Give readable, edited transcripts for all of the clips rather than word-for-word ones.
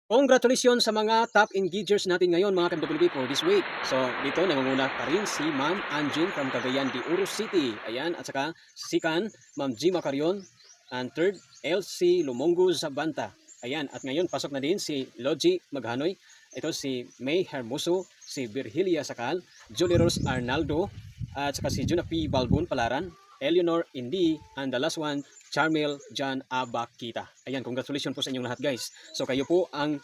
Congratulations sa mga top engagers natin ngayon mga ka-MWB for this week. So dito nangunguna pa rin si Ma'am Anjin from Cagayan de Oro City. Ayan, at saka second, Ma'am G. Macarion. And third, LC Lumongo Zabanta. Ayan, at ngayon pasok na din si Logi Maghanoy. Ito si May Hermoso, si Virgilia Sakal, Julie Rose Arnaldo, at saka si Juna P. Balbon Palaran, Eleanor Indi, and the last one, Charmel Jan Abakita. Ayan, congratulations po sa inyong lahat guys. So kayo po ang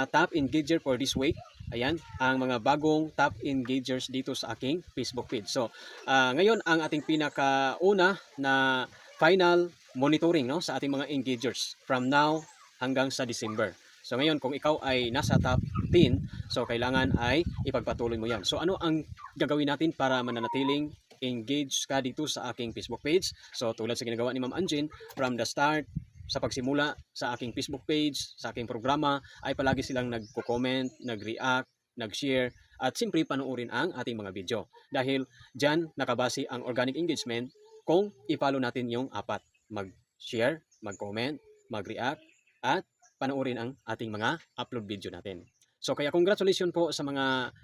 top engager for this week. Ayan, ang mga bagong top engagers dito sa aking Facebook page. So ngayon ang ating pinakauna na final monitoring no, sa ating mga engagers from now hanggang sa December. So ngayon kung ikaw ay nasa top 10, so kailangan ay ipagpatuloy mo yan. So ano ang gagawin natin para mananatiling engage ka dito sa aking Facebook page? So tulad sa ginagawa ni Ma'am Anjin, from the start, sa pagsimula sa aking Facebook page, sa aking programa, ay palagi silang nagko-comment, nag-react, nag-share, at siyempre panoorin ang ating mga video. Dahil dyan nakabase ang organic engagement kung i-follow natin yung apat. Mag-share, mag-comment, mag-react, at panoorin ang ating mga upload video natin. So kaya congratulations po sa mga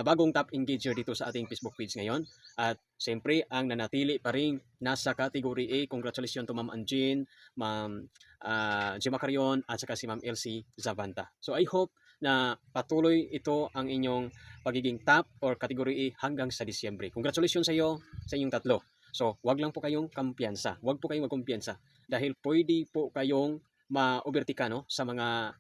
bagong top engager dito sa ating Facebook page ngayon. At siyempre, ang nanatili pa rin nasa category A, congratulations to Ma'am Anjin, Ma'am Gemma Carion, at saka si Ma'am LC Zabanta. So I hope na patuloy ito ang inyong pagiging top or category A hanggang sa Disyembre. Congratulations sa iyo, sa inyong tatlo. So wag lang po kayong kampiyansa. Wag po kayong magkumpiyansa. Dahil pwede po kayong ma-overtake no, sa mga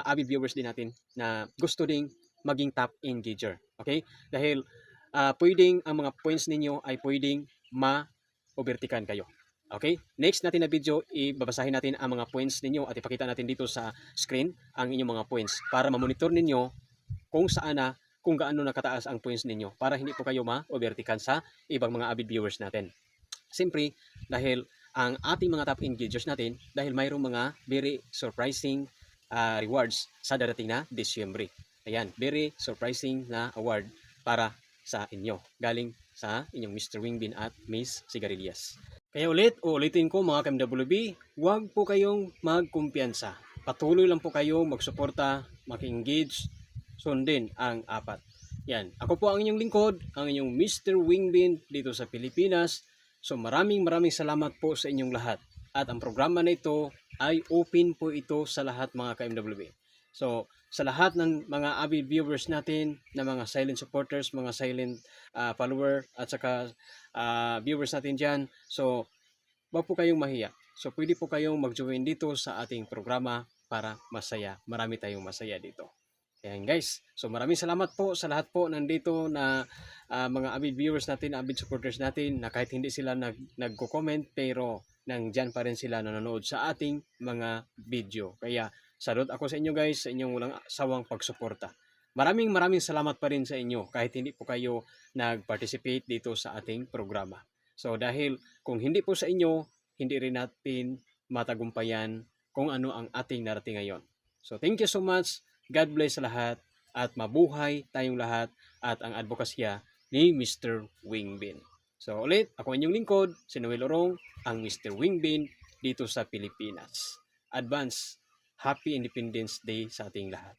avid viewers din natin na gusto ding maging top engager. Okay? Dahil pwedeng ang mga points ninyo ay pwedeng ma-overtikan kayo. Okay? Next natin na video, ibabasahin natin ang mga points ninyo at ipakita natin dito sa screen ang inyong mga points para ma-monitor ninyo kung saan kung gaano nakataas ang points ninyo para hindi po kayo ma-overtikan sa ibang mga avid viewers natin. Siyempre, dahil ang ating mga top engagers natin, dahil mayroong mga very surprising rewards sa darating na Disyembre. Ayan, very surprising na award para sa inyo. Galing sa inyong Mr. Wingbin at Miss Sigarilyas. Kaya ulitin ko mga ka-MWB, huwag po kayong magkumpiyansa. Patuloy lang po kayong magsuporta, mag-engage, sundin ang apat. Yan, ako po ang inyong lingkod, ang inyong Mr. Wingbin dito sa Pilipinas. So maraming salamat po sa inyong lahat. At ang programa na ito ay open po ito sa lahat mga ka-MWB. So, sa lahat ng mga avid viewers natin, na mga silent supporters, mga silent follower, at saka viewers natin dyan, so, wag po kayong mahiya. So, pwede po kayong mag-join dito sa ating programa para masaya. Marami tayong masaya dito. Ayan guys, so maraming salamat po sa lahat po nandito na mga avid viewers natin, avid supporters natin, na kahit hindi sila nagko-comment, pero nandyan pa rin sila nanonood sa ating mga video. Kaya, salute ako sa inyo guys, sa inyong walang sawang pagsuporta. Maraming salamat pa rin sa inyo kahit hindi po kayo nag-participate dito sa ating programa. So dahil kung hindi po sa inyo, hindi rin natin matagumpayan kung ano ang ating narating ngayon. So thank you so much. God bless sa lahat at mabuhay tayong lahat at ang advokasya ni Mr. Wingbin. So ulit, ako inyong lingkod, si Noel Orong, ang Mr. Wingbin dito sa Pilipinas. Advance Happy Independence Day sa ating lahat.